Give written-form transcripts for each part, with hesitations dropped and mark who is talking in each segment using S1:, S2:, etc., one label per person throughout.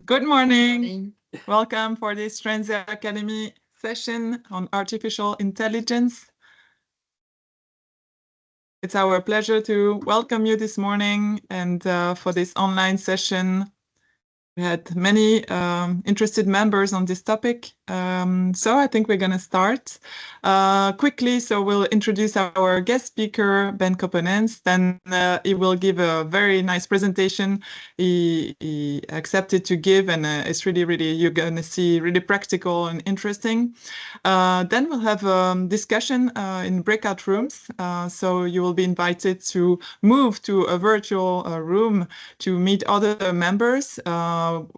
S1: Good morning. Welcome for this Transeo Academy session on artificial intelligence. It's our pleasure to welcome you this morning and for this online session. We had many interested members on this topic, so I think we're going to start quickly. So we'll introduce our guest speaker, Ben Koppenens. Then he will give a very nice presentation. He accepted to give, and it's really, you're going to see really practical and interesting. Then we'll have a discussion in breakout rooms. So you will be invited to move to a virtual room to meet other members.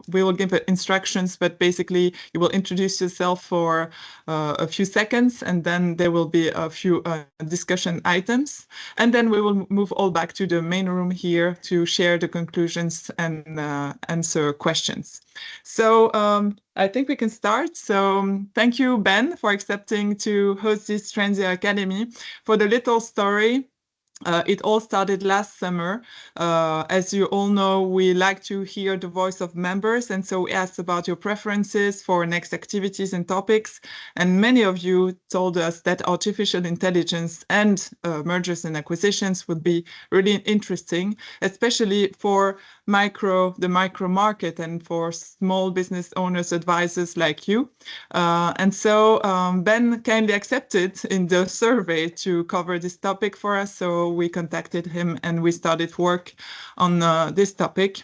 S1: We will give instructions, but basically you will introduce yourself for a few seconds, and then there will be a few discussion items. And then we will move all back to the main room here to share the conclusions and answer questions. So I think we can start. So thank you, Ben, for accepting to host this Transeo Academy. For the little story, it all started last summer. As you all know, we like to hear the voice of members, and so we asked about your preferences for next activities and topics. And many of you told us that artificial intelligence and mergers and acquisitions would be really interesting, especially for the micro market and for small business owners, advisors like you. And so Ben kindly accepted in the survey to cover this topic for us. So we contacted him and we started work on this topic.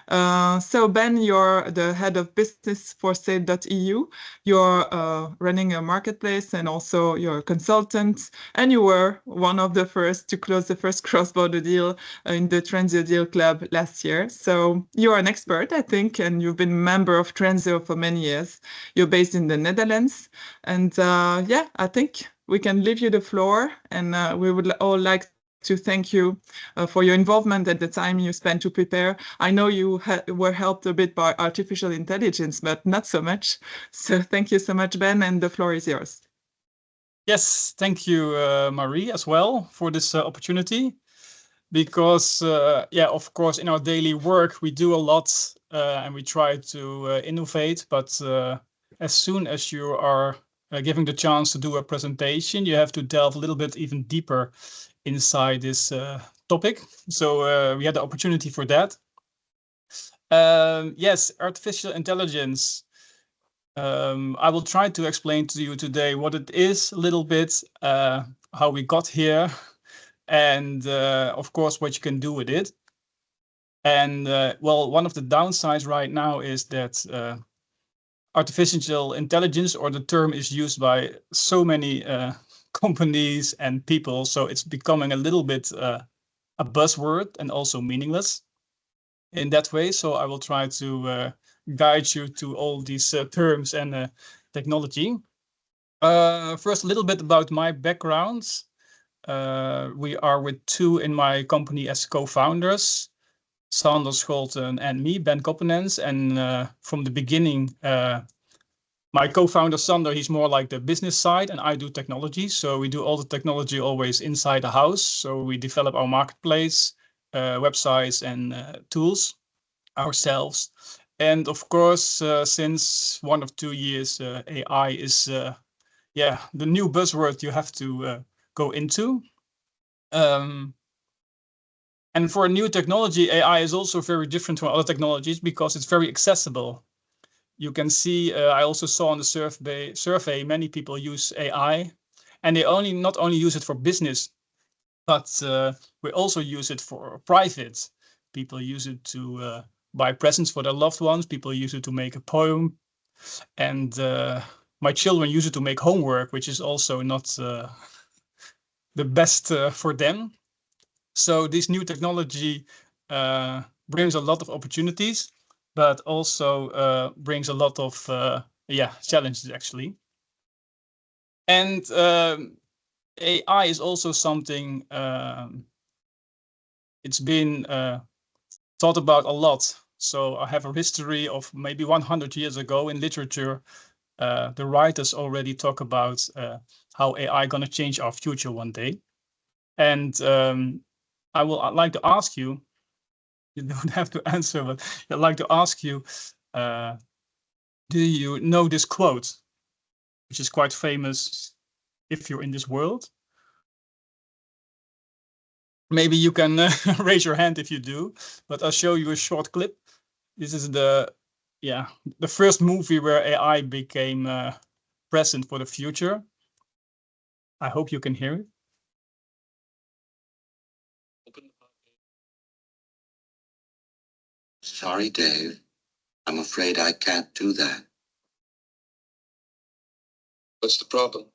S1: So Ben, you're the head of business for Sale.eu. You're running a marketplace and also you're a consultant, and you were one of the first to close the first cross-border deal in the Transeo Deal Club last year. So you're an expert, I think, and you've been a member of Transeo for many years. You're based in the Netherlands, and yeah, I think we can leave you the floor, and we would all like to thank you for your involvement at the time you spent to prepare. I know you were helped a bit by artificial intelligence, but not so much. So thank you so much, Ben, and the floor is yours.
S2: Yes, thank you, Marie, as well for this opportunity. Because, yeah, of course, in our daily work, we do a lot and we try to innovate. But as soon as you are given the chance to do a presentation, you have to delve a little bit even deeper inside this topic. So we had the opportunity for that. Yes, artificial intelligence. I will try to explain to you today what it is a little bit, how we got here, and of course, what you can do with it. And well, one of the downsides right now is that artificial intelligence, or the term, is used by so many companies and people, so it's becoming a little bit a buzzword and also meaningless in that way. So I will try to guide you to all these terms and technology. First, a little bit about my background. We are with two in my company as co-founders, Sander Scholten and me, Ben Koppenens. And from the beginning, my co-founder Sander, he's more like the business side, and I do technology. So we do all the technology always inside the house. So we develop our marketplace, websites and tools ourselves. And of course, since 1 or 2 years, AI is yeah, the new buzzword you have to go into. And for a new technology, AI is also very different from other technologies because it's very accessible. You can see, I also saw on the survey, many people use AI, and they not only use it for business, but we also use it for private. People use it to buy presents for their loved ones. People use it to make a poem. And my children use it to make homework, which is also not the best for them. So this new technology brings a lot of opportunities, but also brings a lot of yeah, challenges, actually. And AI is also something it's been thought about a lot. So I have a history of maybe 100 years ago in literature. The writers already talk about how AI gonna change our future one day. And I'd like to ask you, you don't have to answer, but I'd like to ask you, do you know this quote, which is quite famous if you're in this world? Maybe you can raise your hand if you do, but I'll show you a short clip. This is the first movie where AI became present for the future. I hope you can hear it.
S3: Sorry, Dave. I'm afraid I can't do that.
S4: What's the problem?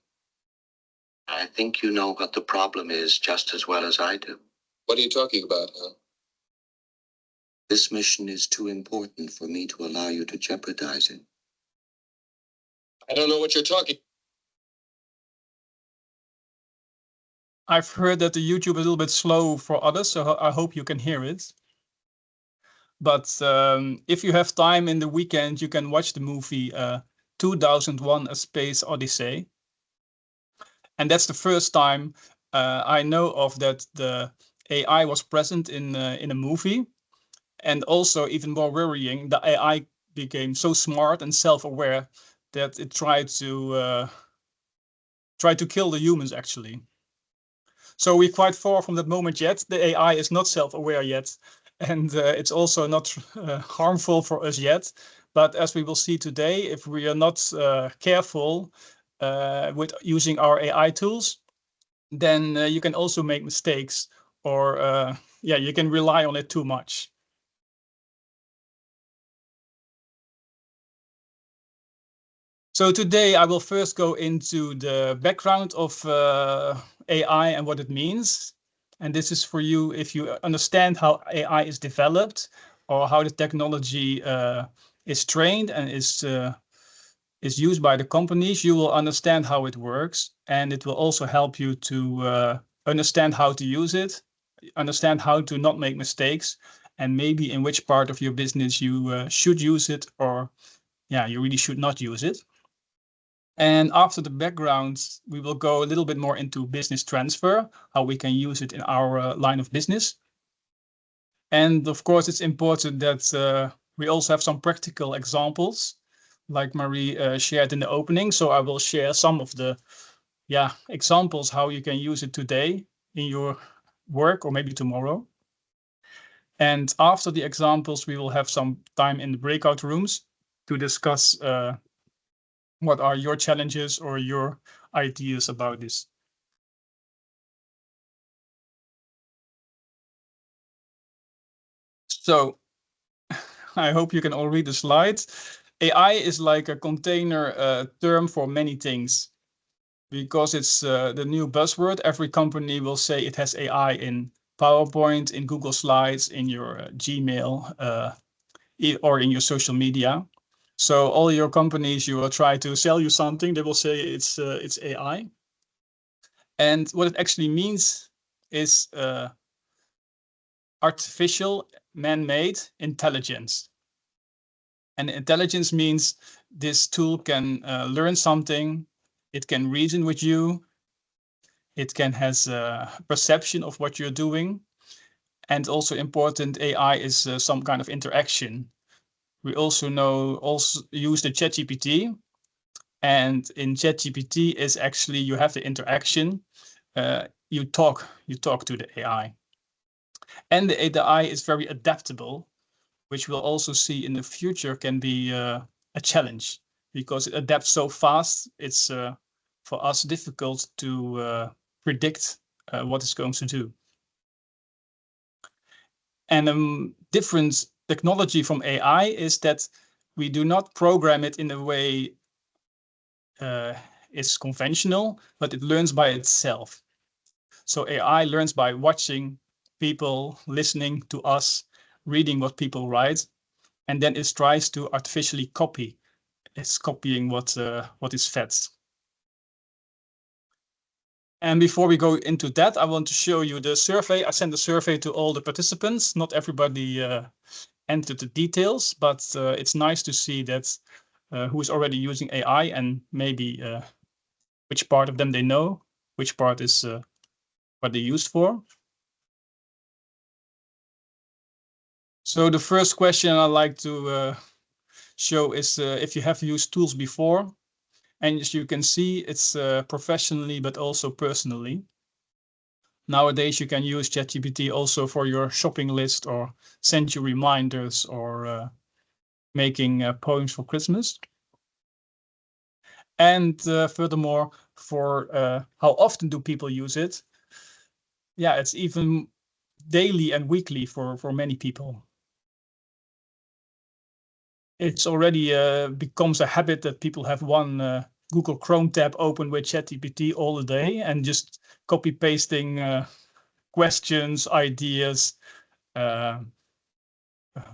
S3: I think you know what the problem is just as well as I do.
S4: What are you talking about, huh?
S3: This mission is too important for me to allow you to jeopardize it.
S4: I don't know what you're talking.
S2: I've heard that the YouTube is a little bit slow for others, so I hope you can hear it. But if you have time in the weekend, you can watch the movie 2001: A Space Odyssey. And that's the first time I know of that the AI was present in a movie. And also, even more worrying, the AI became so smart and self-aware that it tried to kill the humans, actually. So we're quite far from that moment yet. The AI is not self-aware yet, and it's also not harmful for us yet. But as we will see today, if we are not careful with using our AI tools, then you can also make mistakes, or you can rely on it too much. So today I will first go into the background of AI and what it means. And this is for you if you understand how AI is developed or how the technology is trained and is used by the companies. You will understand how it works, and it will also help you to understand how to use it, understand how to not make mistakes, and maybe in which part of your business you should use it, or you really should not use it. And after the background, we will go a little bit more into business transfer, how we can use it in our line of business. And of course, it's important that we also have some practical examples, like Marie shared in the opening. So I will share some of the examples how you can use it today in your work or maybe tomorrow. And after the examples, we will have some time in the breakout rooms to discuss what are your challenges or your ideas about this? So I hope you can all read the slides. AI is like a container term for many things, because it's the new buzzword. Every company will say it has AI in PowerPoint, in Google Slides, in your Gmail, or in your social media. So all your companies, you will try to sell you something, they will say it's AI. And what it actually means is artificial man-made intelligence. And intelligence means this tool can learn something, it can reason with you, it can has a perception of what you're doing. And also important, AI is some kind of interaction. We also use the ChatGPT, and in ChatGPT is actually you have the interaction. You talk to the AI, and the AI is very adaptable, which we'll also see in the future can be a challenge, because it adapts so fast. It's for us difficult to predict what it's going to do. And a different technology from AI is that we do not program it in a way it's conventional, but it learns by itself. So AI learns by watching people, listening to us, reading what people write, and then it tries to artificially copy. It's copying what is fed. And before we go into that, I want to show you the survey. I sent a survey to all the participants. Not everybody entered the details, but it's nice to see that who is already using AI, and maybe which part of them they know, which part is what they used for. So the first question I'd like to show is if you have used tools before, and as you can see, it's professionally but also personally. Nowadays, you can use ChatGPT also for your shopping list or send you reminders or making poems for Christmas. And furthermore, for how often do people use it? Yeah, it's even daily and weekly for many people. It's already becomes a habit that people have one Google Chrome tab open with ChatGPT all the day and just copy pasting questions, ideas,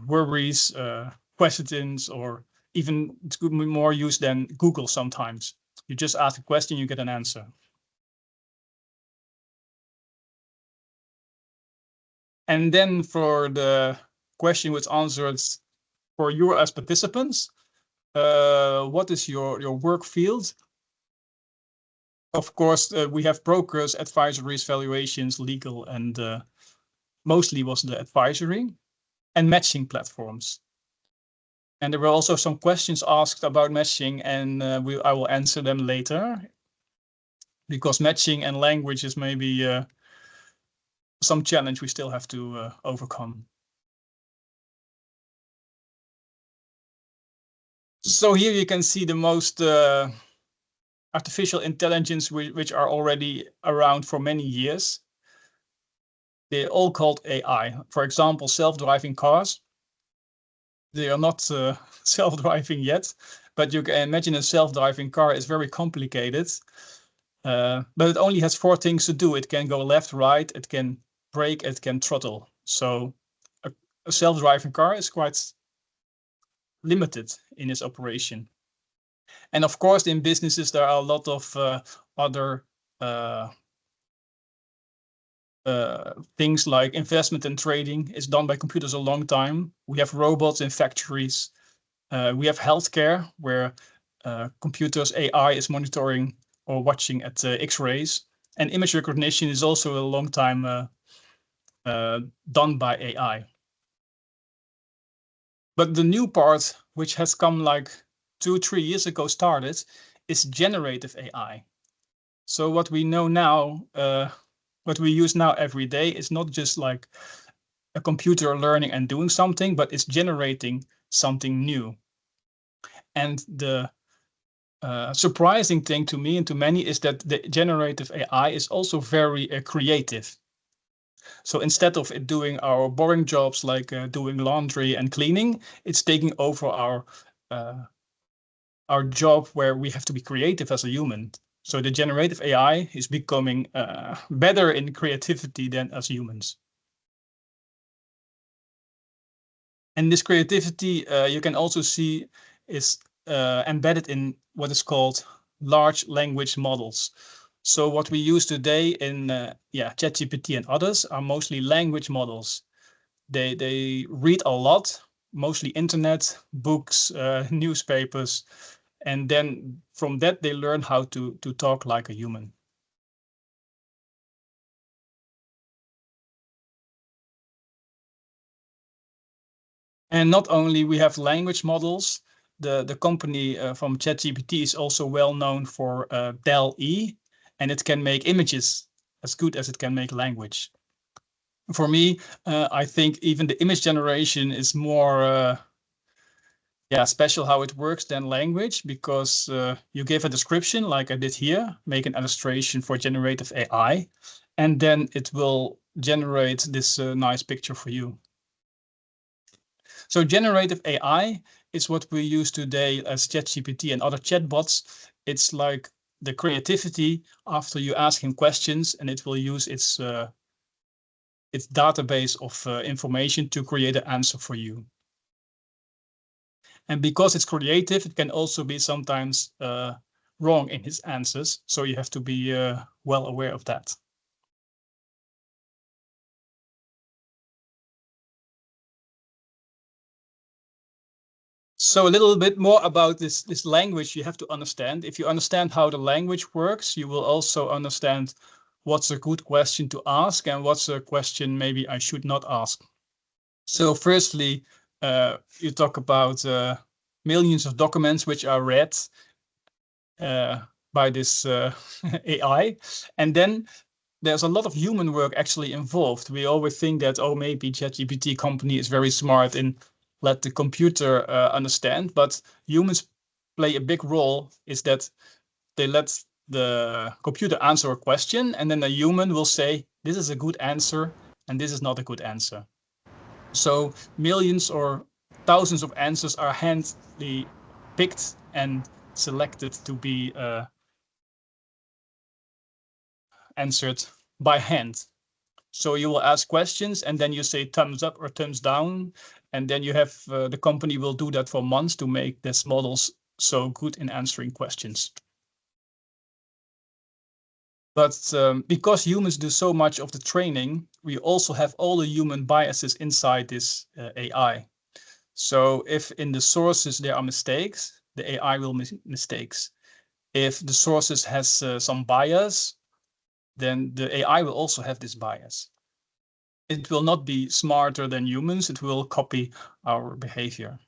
S2: worries, questions, or even it's good more used than Google sometimes. You just ask a question, you get an answer. And then for the question which answers for you as participants, what is your work field? Of course, we have brokers, advisories, valuations, legal, and mostly was the advisory and matching platforms. And there were also some questions asked about matching, and I will answer them later, because matching and language is maybe some challenge we still have to overcome. So here you can see the most artificial intelligence which are already around for many years. They're all called AI. For example, self-driving cars. They are not self-driving yet, but you can imagine a self-driving car is very complicated. But it only has 4 things to do. It can go left, right, it can brake, it can throttle. So a self-driving car is quite limited in its operation. And of course, in businesses, there are a lot of other things like investment and trading is done by computers a long time. We have robots in factories. We have healthcare where computers, AI is monitoring or watching at X-rays. And image recognition is also a long time done by AI. But the new part, which has come like 2-3 years ago started, is generative AI. So what we know now, what we use now every day is not just like a computer learning and doing something, but it's generating something new. And the surprising thing to me and to many is that the generative AI is also very creative. So instead of it doing our boring jobs like doing laundry and cleaning, it's taking over our job where we have to be creative as a human. So the generative AI is becoming better in creativity than as humans. And this creativity you can also see is embedded in what is called large language models. So what we use today in ChatGPT and others are mostly language models. They read a lot, mostly internet, books, newspapers, and then from that they learn how to talk like a human. And not only we have language models, the company from ChatGPT is also well known for DALL-E, and it can make images as good as it can make language. For me, I think even the image generation is more special how it works than language, because you give a description like I did here, make an illustration for generative AI, and then it will generate this nice picture for you. So generative AI is what we use today as ChatGPT and other chatbots. It's like the creativity after you ask him questions, and it will use its database of information to create an answer for you. And because it's creative, it can also be sometimes wrong in his answers. So you have to be well aware of that. So a little bit more about this language you have to understand. If you understand how the language works, you will also understand what's a good question to ask and what's a question maybe I should not ask. So firstly, you talk about millions of documents which are read by this AI. And then there's a lot of human work actually involved. We always think that, oh, maybe ChatGPT company is very smart in let the computer understand, but humans play a big role. Is that they let the computer answer a question, and then a human will say, this is a good answer, and this is not a good answer. So millions or thousands of answers are handily picked and selected to be answered by hand. So you will ask questions, and then you say thumbs up or thumbs down, and then you have the company will do that for months to make these models so good in answering questions. But because humans do so much of the training, we also have all the human biases inside this AI. So if in the sources there are mistakes, the AI will make mistakes. If the sources has some bias, then the AI will also have this bias. It will not be smarter than humans. It will copy our behavior.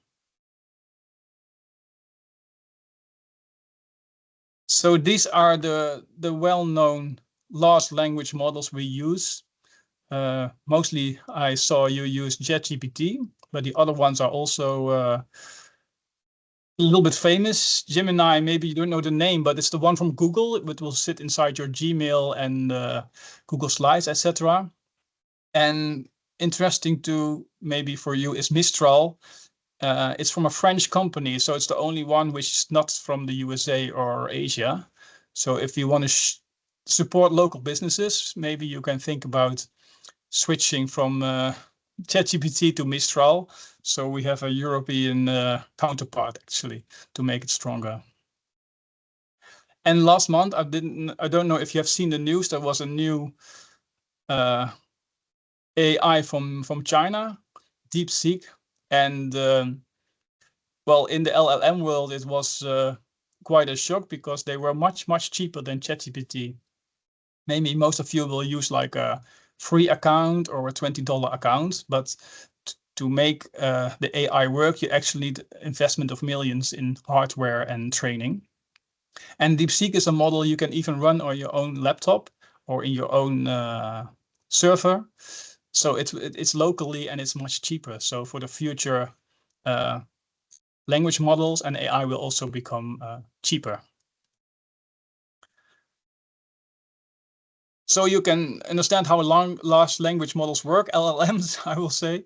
S2: So these are the well-known large language models we use. Mostly I saw you use ChatGPT, but the other ones are also a little bit famous. Gemini, maybe you don't know the name, but it's the one from Google. It will sit inside your Gmail and Google Slides, etc. And interesting to maybe for you is Mistral. It's from a French company, so it's the only one which is not from the USA or Asia. So if you want to support local businesses, maybe you can think about switching from ChatGPT to Mistral. So we have a European counterpart actually to make it stronger. And last month, I don't know if you have seen the news. There was a new AI from China, DeepSeek, and well, in the LLM world, it was quite a shock because they were much cheaper than ChatGPT. Maybe most of you will use like a free account or a $20 account, but to make the AI work, you actually need investment of millions in hardware and training. And DeepSeek is a model you can even run on your own laptop or in your own server. So it's locally and it's much cheaper. So for the future, language models and AI will also become cheaper. So you can understand how large language models work, LLMs, I will say.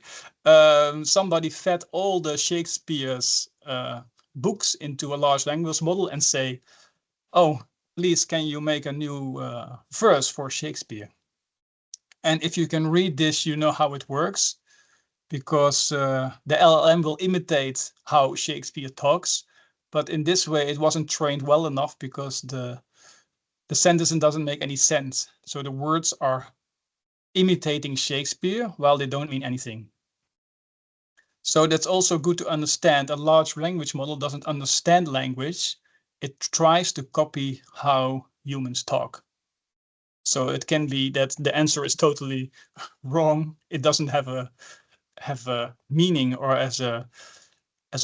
S2: Somebody fed all the Shakespeare's books into a large language model and say, oh, please, can you make a new verse for Shakespeare? And if you can read this, you know how it works, because the LLM will imitate how Shakespeare talks. But in this way, it wasn't trained well enough because the sentence doesn't make any sense. So the words are imitating Shakespeare while they don't mean anything. So that's also good to understand. A large language model doesn't understand language. It tries to copy how humans talk. So it can be that the answer is totally wrong. It doesn't have a meaning or as an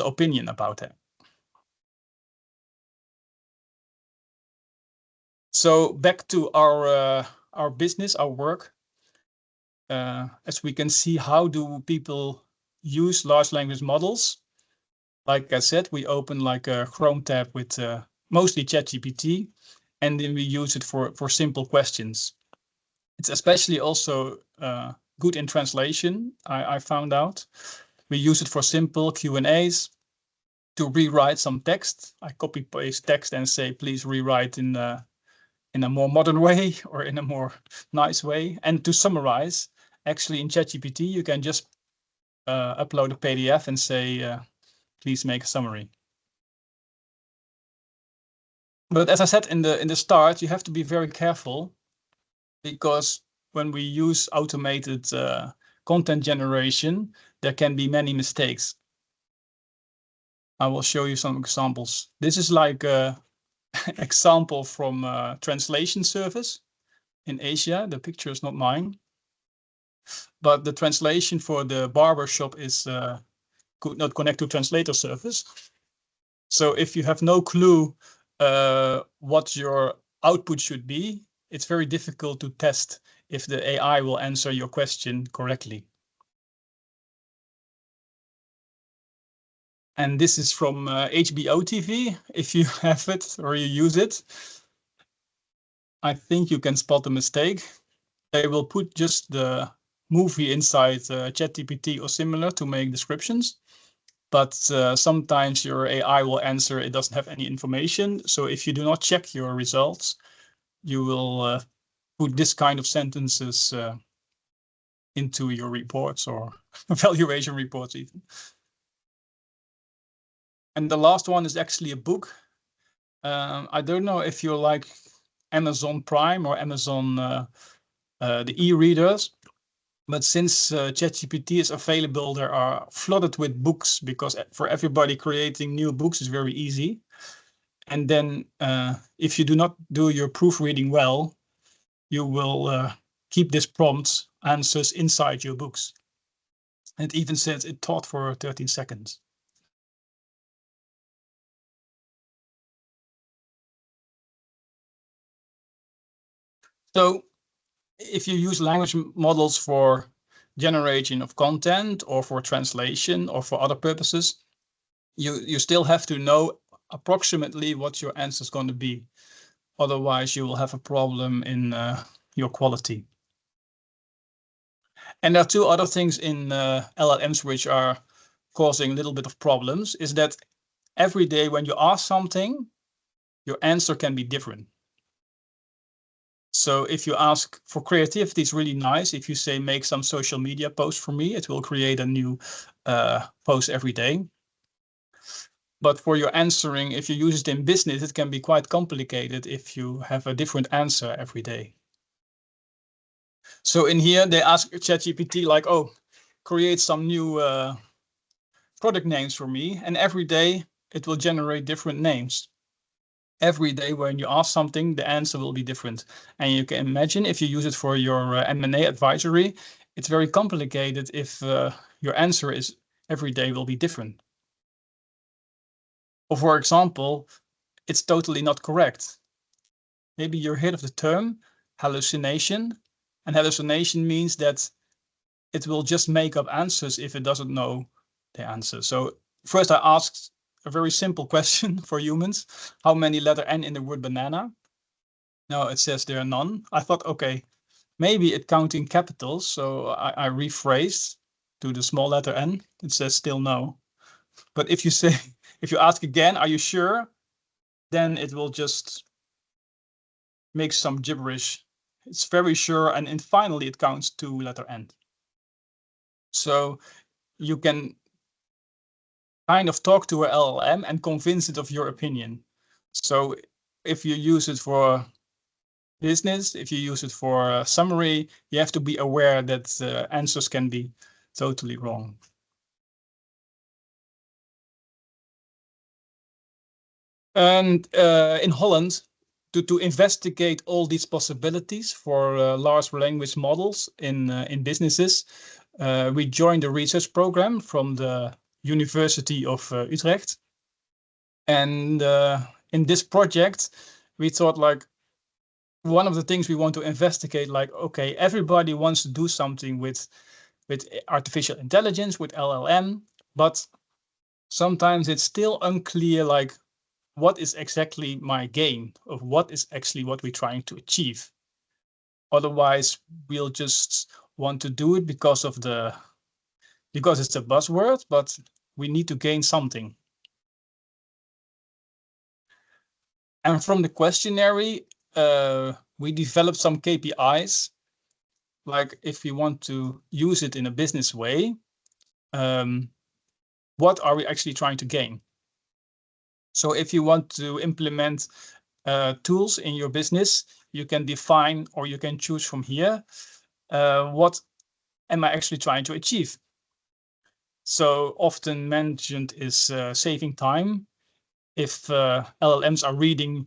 S2: opinion about it. So back to our business, our work. As we can see, how do people use large language models? Like I said, we open like a Chrome tab with mostly ChatGPT, and then we use it for simple questions. It's especially also good in translation, I found out. We use it for simple Q&As, to rewrite some text. I copy paste text and say, please rewrite in a more modern way or in a more nice way. And to summarize, actually in ChatGPT, you can just upload a PDF and say, please make a summary. But as I said in the start, you have to be very careful, because when we use automated content generation, there can be many mistakes. I will show you some examples. This is like an example from a translation service in Asia. The picture is not mine, but the translation for the barber shop is could not connect to translator service. So if you have no clue what your output should be, it's very difficult to test if the AI will answer your question correctly. And this is from HBO TV. If you have it or you use it, I think you can spot a mistake. They will put just the movie inside ChatGPT or similar to make descriptions. But sometimes your AI will answer it doesn't have any information. So if you do not check your results, you will put this kind of sentences into your reports or evaluation reports even. And the last one is actually a book. I don't know if you like Amazon Prime or Amazon the e-readers, but since ChatGPT is available, there are flooded with books because for everybody creating new books is very easy. And then if you do not do your proofreading well, you will keep this prompt answers inside your books. It even says it taught for 13 seconds. So if you use language models for generation of content or for translation or for other purposes, you still have to know approximately what your answer is going to be. Otherwise, you will have a problem in your quality. And there are two other things in LLMs which are causing a little bit of problems, is that every day when you ask something, your answer can be different. So if you ask for creativity, it's really nice. If you say, make some social media post for me, it will create a new post every day. But for your answering, if you use it in business, it can be quite complicated if you have a different answer every day. So in here, they ask ChatGPT like, oh, create some new product names for me. And every day it will generate different names. Every day when you ask something, the answer will be different. And you can imagine if you use it for your M&A advisory, it's very complicated if your answer is every day will be different. Or for example, it's totally not correct. Maybe you're heard of the term hallucination, and hallucination means that it will just make up answers if it doesn't know the answer. So first I asked a very simple question for humans. How many letter N in the word banana? No, it says there are none. I thought, okay, maybe it counting capitals. So I rephrased to the small letter N. It says still no. But if you say, if you ask again, are you sure? Then it will just make some gibberish. It's very sure. And finally it counts to letter N. So you can kind of talk to a LLM and convince it of your opinion. So if you use it for business, if you use it for a summary, you have to be aware that answers can be totally wrong. And in Holland, to investigate all these possibilities for large language models in businesses, we joined a research program from the University of Utrecht. And in this project, we thought like, one of the things we want to investigate, like, okay, everybody wants to do something with artificial intelligence, with LLM, but sometimes it's still unclear, like, what is exactly my gain, of what is actually what we're trying to achieve. Otherwise, we'll just want to do it because it's a buzzword, but we need to gain something. And from the questionnaire, we developed some KPIs, like if we want to use it in a business way, what are we actually trying to gain? So if you want to implement tools in your business, you can define, or you can choose from here, what am I actually trying to achieve? So often mentioned is saving time. If LLMs are reading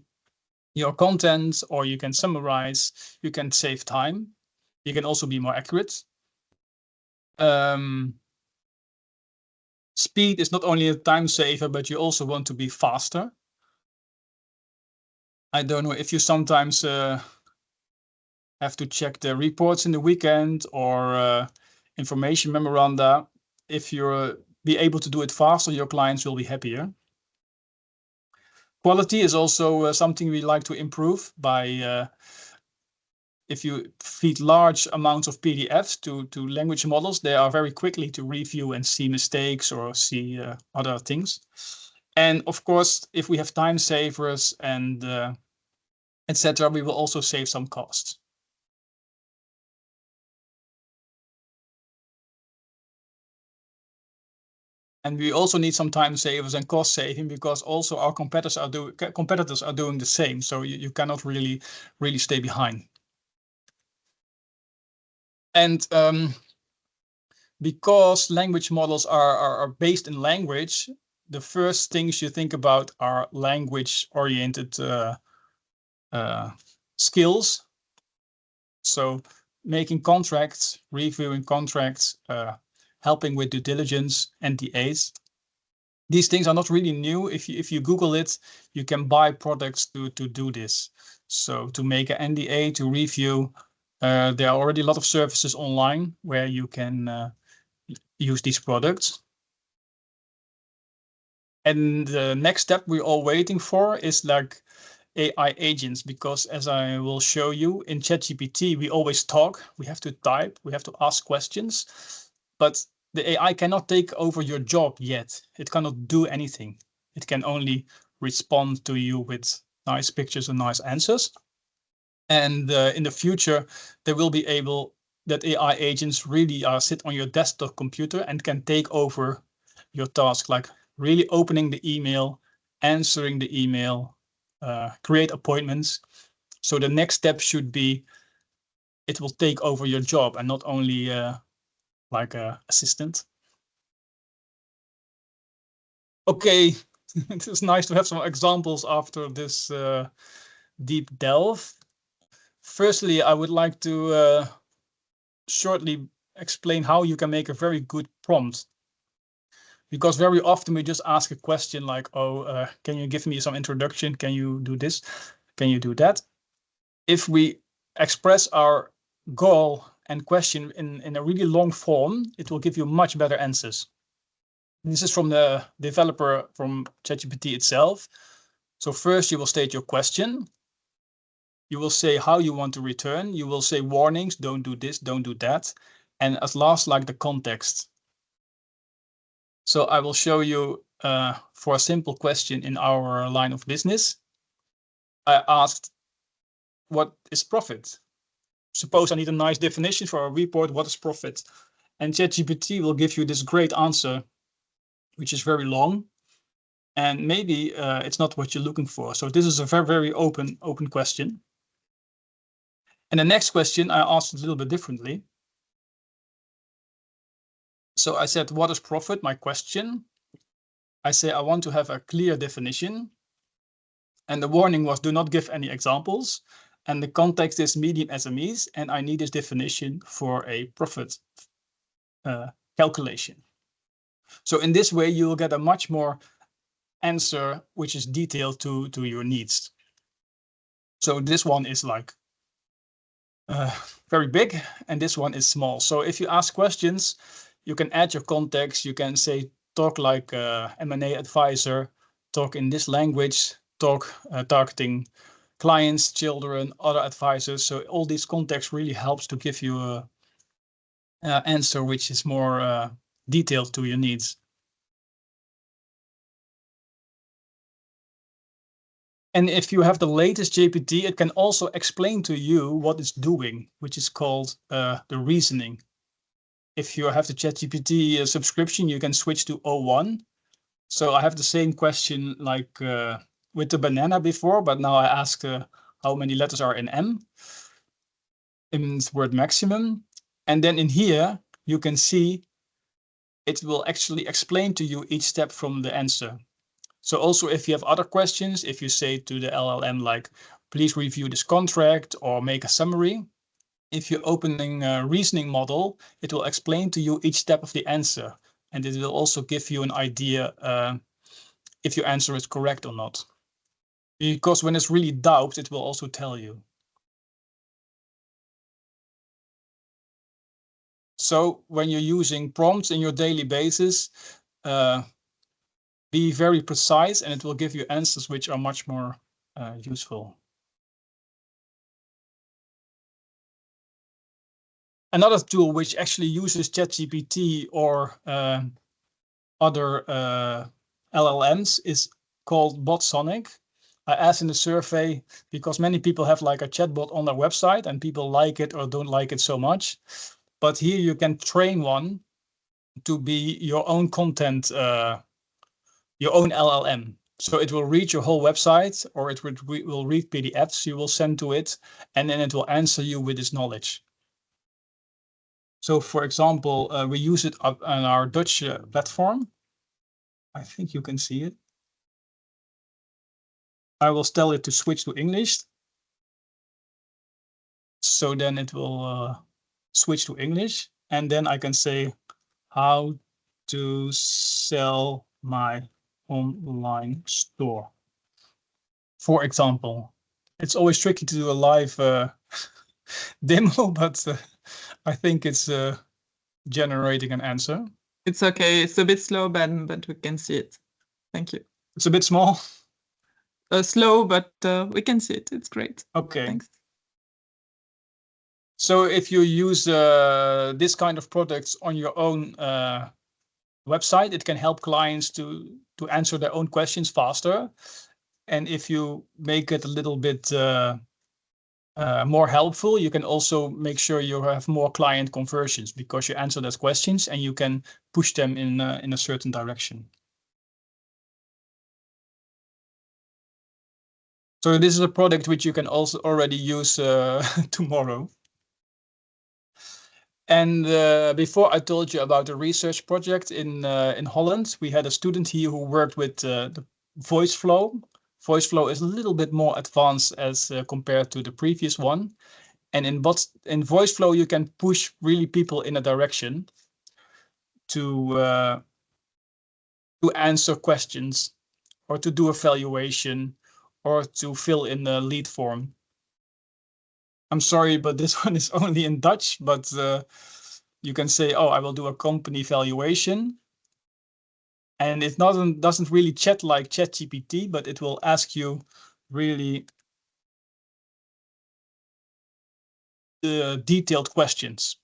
S2: your content, or you can summarize, you can save time. You can also be more accurate. Speed is not only a time saver, but you also want to be faster. I don't know if you sometimes have to check the reports in the weekend or information memoranda. If you're be able to do it faster, your clients will be happier. Quality is also something we like to improve by if you feed large amounts of PDFs to language models, they are very quickly to review and see mistakes or see other things. And of course, if we have time savers and etc., we will also save some costs. And we also need some time savers and cost saving because also our competitors are doing the same. So you cannot really stay behind. And because language models are based in language, the first things you think about are language-oriented skills. So making contracts, reviewing contracts, helping with due diligence, NDAs. These things are not really new. If you Google it, you can buy products to do this. So to make an NDA, to review, there are already a lot of services online where you can use these products. And the next step we're all waiting for is like AI agents, because as I will show you in ChatGPT, we always talk, we have to type, we have to ask questions, but the AI cannot take over your job yet. It cannot do anything. It can only respond to you with nice pictures and nice answers. And in the future, they will be able that AI agents really sit on your desktop computer and can take over your task, like really opening the email, answering the email, create appointments. So the next step should be it will take over your job and not only like an assistant. Okay, it is nice to have some examples after this deep delve. Firstly, I would like to shortly explain how you can make a very good prompt. Because very often we just ask a question like, oh, can you give me some introduction? Can you do this? Can you do that? If we express our goal and question in a really long form, it will give you much better answers. This is from the developer from ChatGPT itself. So first you will state your question. You will say how you want to return. You will say warnings, don't do this, don't do that. And at last, like the context. So I will show you for a simple question in our line of business. I asked, what is profit? Suppose I need a nice definition for a report, what is profit? And ChatGPT will give you this great answer, which is very long. And maybe it's not what you're looking for. So this is a very, very open question. And the next question I asked a little bit differently. So I said, what is profit? My question. I say, I want to have a clear definition. And the warning was, do not give any examples. And the context is medium SMEs. And I need this definition for a profit calculation. So in this way, you will get a much more answer, which is detailed to your needs. So this one is like very big, and this one is small. So if you ask questions, you can add your context. You can say, talk like M&A advisor, talk in this language, talk targeting clients, children, other advisors. So all these context really helps to give you a answer which is more detailed to your needs. And if you have the latest GPT, it can also explain to you what it's doing, which is called the reasoning. If you have the ChatGPT subscription, you can switch to 01. So I have the same question like with the banana before, but now I ask how many letters are in M, in word maximum. And then in here, you can see it will actually explain to you each step from the answer. So also if you have other questions, if you say to the LLM, like, please review this contract or make a summary, if you're opening a reasoning model, it will explain to you each step of the answer. and it will also give you an idea if your answer is correct or not. Because when it's really doubt, it will also tell you. So when you're using prompts in your daily basis, be very precise, and it will give you answers which are much more useful. Another tool which actually uses ChatGPT or other LLMs is called BotSonic. I asked in the survey because many people have like a chatbot on their website and people like it or don't like it so much. But here you can train one to be your own content, your own LLM. So it will read your whole website, or it will read PDFs you will send to it, and then it will answer you with its knowledge. So for example, we use it on our Dutch platform. I think you can see it. I will tell it to switch to English. So then it will switch to English, and then I can say how to sell my online store. For example, it's always tricky to do a live demo, but I think it's generating an answer.
S1: It's okay. It's a bit slow, Ben, but we can see it. Thank you.
S2: It's a bit small.
S1: Slow, but we can see it. It's great.
S2: Okay.
S1: Thanks.
S2: So if you use this kind of products on your own website, it can help clients to answer their own questions faster. And if you make it a little bit more helpful, you can also make sure you have more client conversions because you answer those questions and you can push them in a certain direction. So this is a product which you can also already use tomorrow. And before I told you about a research project in Holland, we had a student here who worked with the voice flow. Voice flow is a little bit more advanced as compared to the previous one. And in voice flow, you can push really people in a direction to answer questions or to do evaluation or to fill in the lead form. I'm sorry, but this one is only in Dutch, but you can say, oh, I will do a company valuation. And it doesn't really chat like ChatGPT, but it will ask you really detailed questions.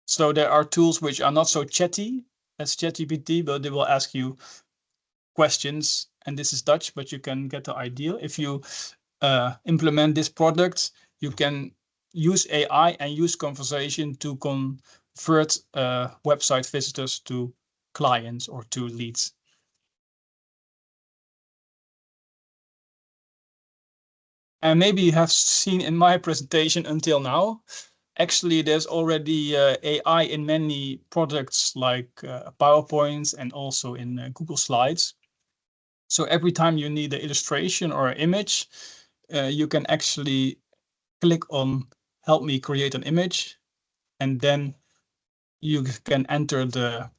S2: So there are tools which are not so chatty as ChatGPT, but they will ask you questions. And this is Dutch, but you can get the idea. If you implement this product, you can use AI and use conversation to convert website visitors to clients or to leads. And maybe you have seen in my presentation until now, actually there's already AI in many products like PowerPoints and also in Google Slides. So every time you need an illustration or an image, you can actually click on help me create an image, and then you can enter the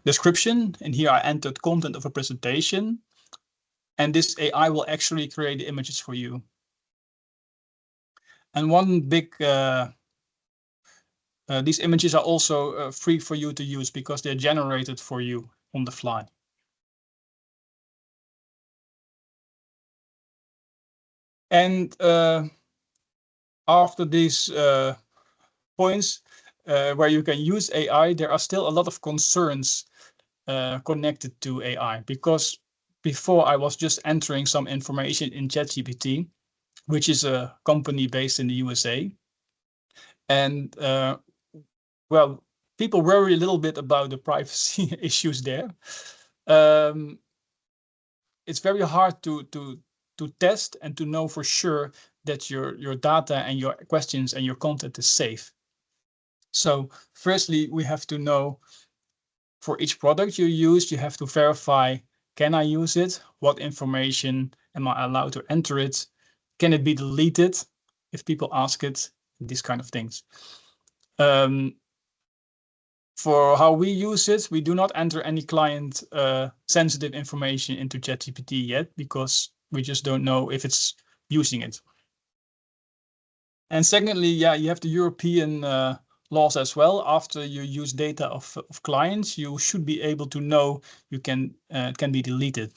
S2: description. And here I entered content of a presentation, and this AI will actually create the images for you. And one big, these images are also free for you to use because they're generated for you on the fly. And after these points where you can use AI, there are still a lot of concerns connected to AI, because before I was just entering some information in ChatGPT, which is a company based in the USA. And well, people worry a little bit about the privacy issues there. It's very hard to test and to know for sure that your data and your questions and your content is safe. So firstly, we have to know for each product you use, you have to verify, can I use it? What information am I allowed to enter it? Can it be deleted if people ask it? These kind of things. For how we use it, we do not enter any client sensitive information into ChatGPT yet, because we just don't know if it's using it. And secondly, yeah, you have the European laws as well. After you use data of clients, you should be able to know it can be deleted.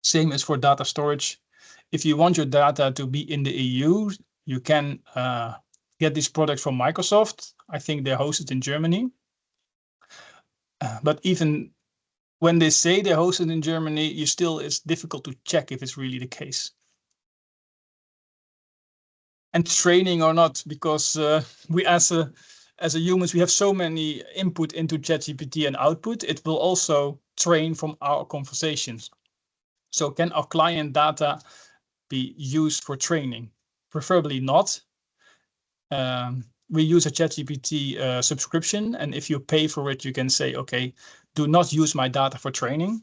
S2: Same as for data storage. If you want your data to be in the EU, you can get these products from Microsoft. I think they're hosted in Germany. But even when they say they're hosted in Germany, it's difficult to check if it's really the case. And training or not, because we as a humans, we have so many input into ChatGPT and output. It will also train from our conversations. So can our client data be used for training? Preferably not. We use a ChatGPT subscription, and if you pay for it, you can say, okay, do not use my data for training.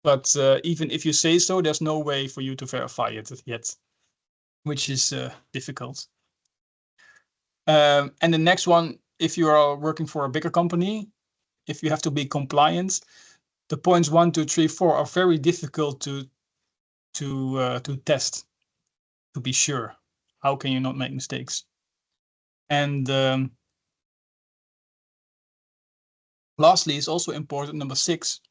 S2: But even if you say so, there's no way for you to verify it yet, which is difficult. And the next one, if you are working for a bigger company, if you have to be compliant, the points 1, 2, 3, 4 are very difficult to test, to be sure. How can you not make mistakes? And lastly, is also important, number 6.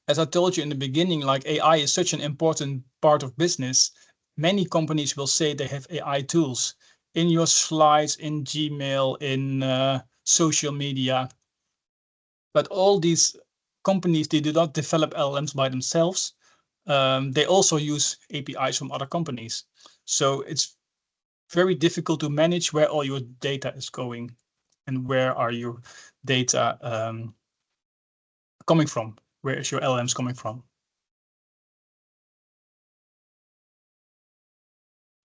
S2: As I told you in the beginning, like AI is such an important part of business. Many companies will say they have AI tools in your slides, in Gmail, in social media. But all these companies, they do not develop LLMs by themselves. They also use APIs from other companies. So it's very difficult to manage where all your data is going and where are your data coming from. Where is your LLMs coming from?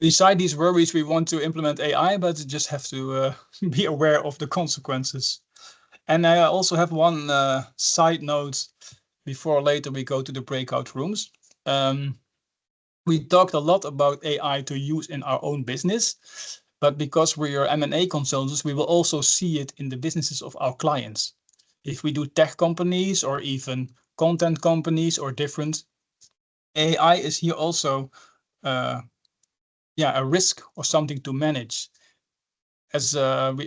S2: Beside these worries, we want to implement AI, but just have to be aware of the consequences. And I also have one side note before later we go to the breakout rooms. We talked a lot about AI to use in our own business, but because we are M&A consultants, we will also see it in the businesses of our clients. If we do tech companies or even content companies or different, AI is here also a risk or something to manage. As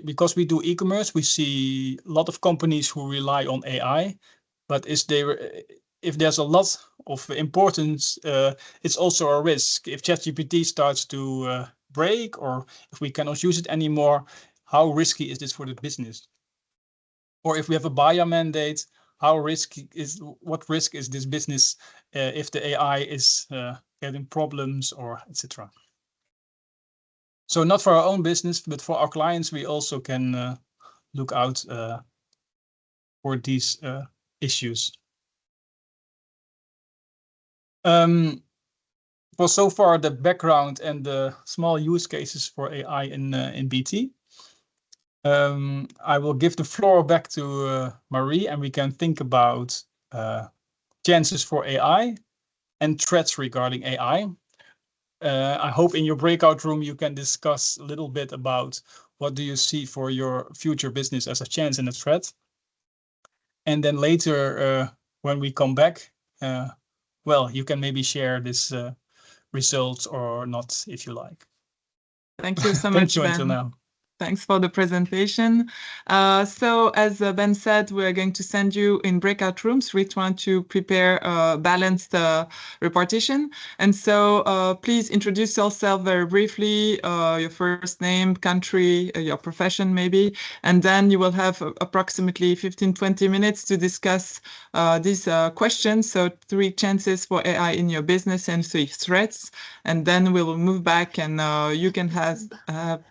S2: because we do e-commerce, we see a lot of companies who rely on AI, but if there's a lot of importance, it's also a risk. If ChatGPT starts to break, or if we cannot use it anymore, how risky is this for the business? Or if we have a buyer mandate, what risk is this business if the AI is getting problems or etc. So not for our own business, but for our clients, we also can look out for these issues. For so far, the background and the small use cases for AI in BT. I will give the floor back to Marie, and we can think about chances for AI and threats regarding AI. I hope in your breakout room you can discuss a little bit about what do you see for your future business as a chance and a threat. And then later, when we come back, well, you can maybe share this results or not, if you like.
S1: Thank you so
S2: Thank
S1: much,
S2: you
S1: Ben.
S2: until now.
S1: Thanks for the presentation. So as Ben said, we're going to send you in breakout rooms. We want to prepare a balanced repartition. And so please introduce yourself very briefly, your first name, country, your profession maybe, and then you will have approximately 15-20 minutes to discuss these questions. So 3 chances for AI in your business and 3 threats. And then we will move back and you can have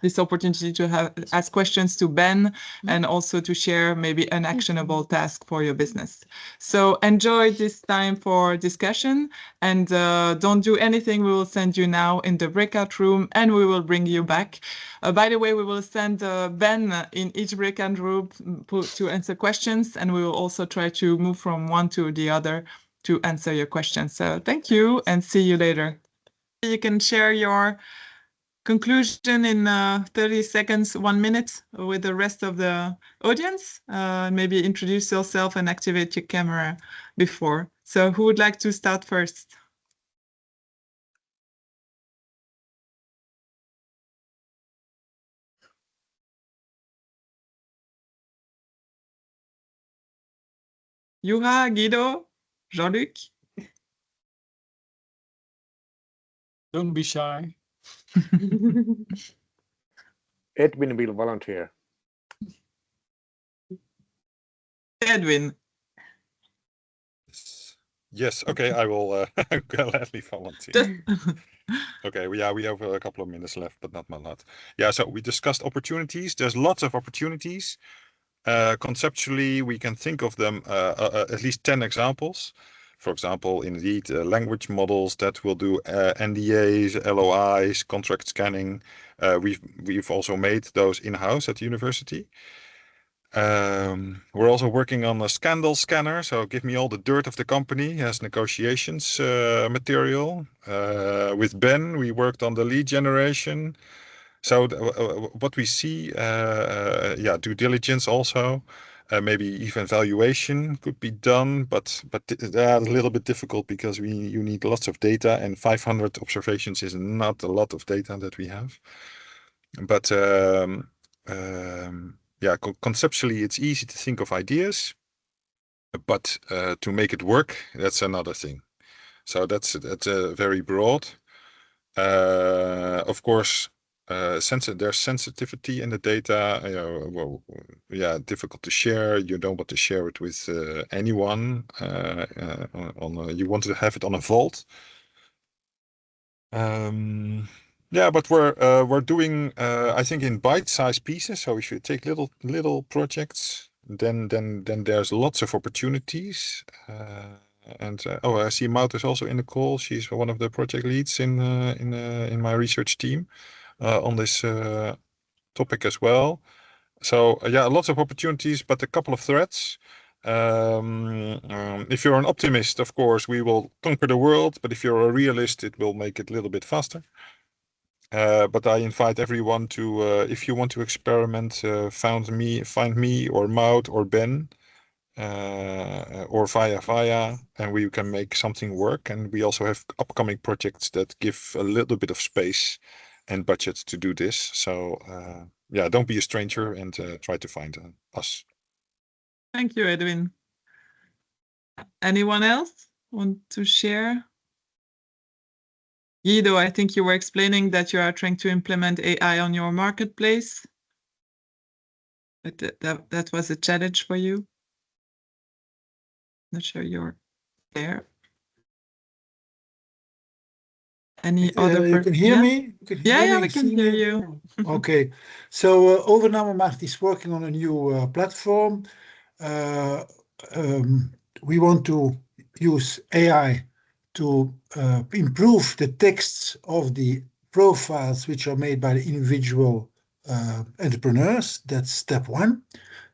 S1: this opportunity to ask questions to Ben and also to share maybe an actionable task for your business. So enjoy this time for discussion and don't do anything. We will send you now in the breakout room and we will bring you back. By the way, we will send Ben in each breakout room to answer questions, and we will also try to move from one to the other to answer your questions. So thank you and see you later. You can share your conclusion in 30 seconds, 1 minute with the rest of the audience. Maybe introduce yourself and activate your camera before. So who would like to start first? Yura, Guido, Jean-Luc?
S2: Don't be shy.
S5: Edwin will volunteer.
S1: Edwin.
S6: Yes, okay, I will gladly volunteer. Okay, we have a couple of minutes left, but not a lot. Yeah, so we discussed opportunities. There's lots of opportunities. Conceptually, we can think of them at least 10 examples. For example, indeed, language models that will do NDAs, LOIs, contract scanning. We've also made those in-house at the university. We're also working on a scandal scanner, so give me all the dirt of the company as negotiations material. With Ben, we worked on the lead generation. So what we see, yeah, due diligence also, maybe even valuation could be done, but a little bit difficult because you need lots of data, and 500 observations is not a lot of data that we have. But yeah, conceptually, it's easy to think of ideas, but to make it work, that's another thing. So that's very broad. Of course, there's sensitivity in the data. Well, yeah, difficult to share. You don't want to share it with anyone. You want to have it on a vault. Yeah, but we're doing I think in bite-sized pieces. So if you take little projects, then there's lots of opportunities. Oh, I see Maud is also in the call. She's one of the project leads in my research team on this topic as well. So yeah, lots of opportunities, but a couple of threats. If you're an optimist, of course, we will conquer the world. But if you're a realist, it will make it a little bit faster. But I invite everyone to, if you want to experiment, find me or Maud or Ben, or via, and we can make something work. And we also have upcoming projects that give a little bit of space and budget to do this. So yeah, don't be a stranger and try to find us.
S1: Thank you, Edwin. Anyone else want to share? Guido, I think you were explaining that you are trying to implement AI on your marketplace. But that was a challenge for you. Not sure you're there. Any other?
S7: You can hear me? You can hear
S1: Yeah,
S7: me,
S1: we can hear you.
S7: Okay, so Overnamemarkt is working on a new platform. We want to use AI to improve the texts of the profiles which are made by the individual entrepreneurs. That's step one.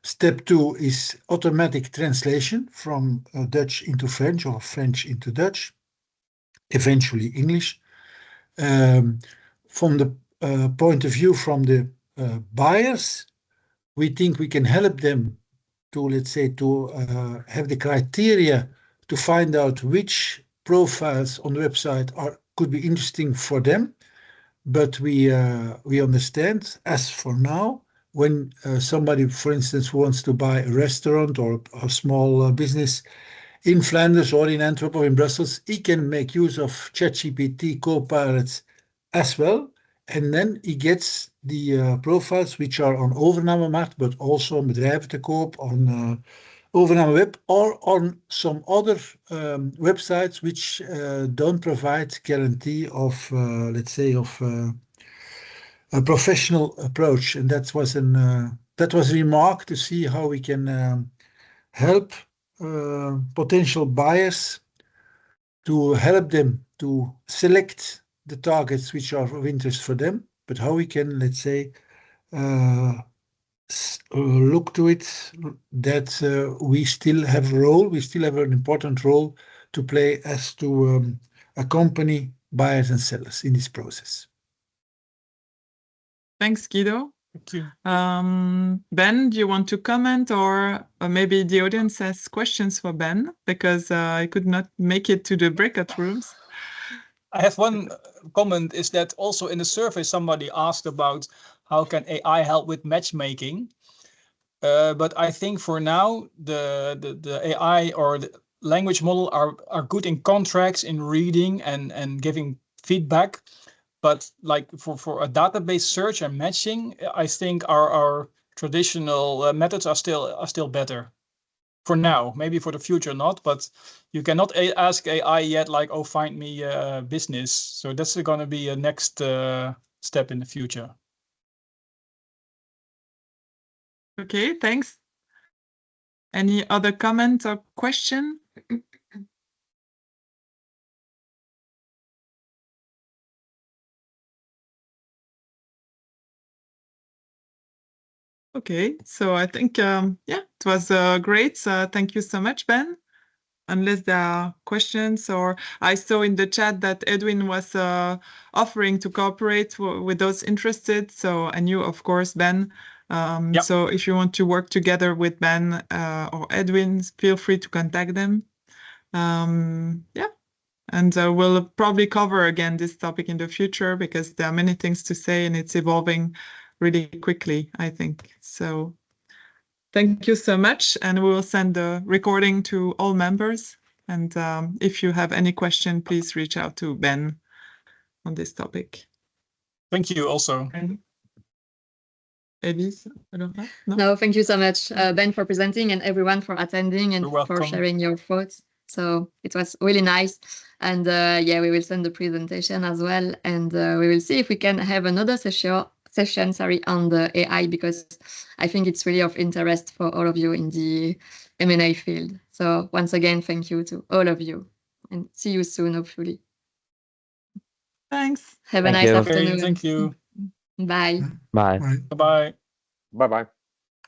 S7: Step two is automatic translation from Dutch into French or French into Dutch, eventually English. From the point of view from the buyers, we think we can help them to, let's say, to have the criteria to find out which profiles on the website could be interesting for them. But we understand, as for now, when somebody, for instance, wants to buy a restaurant or a small business in Flanders or in Antwerp or in Brussels, he can make use of ChatGPT Copilot as well. And then he gets the profiles which are on Overnamemarkt, but also on Bedrijventekoop, on Overname Web, or on some other websites which don't provide guarantee of, let's say, of a professional approach. And that was a remark to see how we can help potential buyers, to help them to select the targets which are of interest for them, but how we can, let's say, look to it that we still have a role, we still have an important role to play as to accompany buyers and sellers in this process.
S1: Thanks, Guido.
S2: Thank you.
S1: Ben, do you want to comment, or maybe the audience has questions for Ben, because I could not make it to the breakout rooms.
S2: I have one comment, is that also in the survey somebody asked about how can AI help with matchmaking. But I think for now the AI or the language model are good in contracts, in reading and giving feedback. But like for a database search and matching, I think our traditional methods are still better for now. Maybe for the future not, but you cannot ask AI yet like, oh, find me a business. So that's going to be a next step in the future.
S1: Okay, thanks. Any other comment or question? Okay, so I think, yeah, it was great. Thank you so much, Ben. Unless there are questions, or I saw in the chat that Edwin was offering to cooperate with those interested. So, and you, of course, Ben.
S2: Yep.
S1: So if you want to work together with Ben or Edwin, feel free to contact them. Yeah. And we'll probably cover again this topic in the future, because there are many things to say and it's evolving really quickly, I think. So thank you so much. And we will send the recording to all members. And if you have any question, please reach out to Ben on this topic.
S2: Thank you also.
S1: Elise?
S8: No, thank you so much, Ben, for presenting, and everyone for attending and for sharing your thoughts. So it was really nice. And yeah, we will send the presentation as well. And we will see if we can have another session on the AI, because I think it's really of interest for all of you in the M&A field. So once again, thank you to all of you, and see you soon, hopefully.
S1: Thanks.
S8: Have a nice afternoon.
S2: Okay, thank you.
S8: Bye.
S9: Bye.
S2: Bye-bye.
S5: Bye-bye.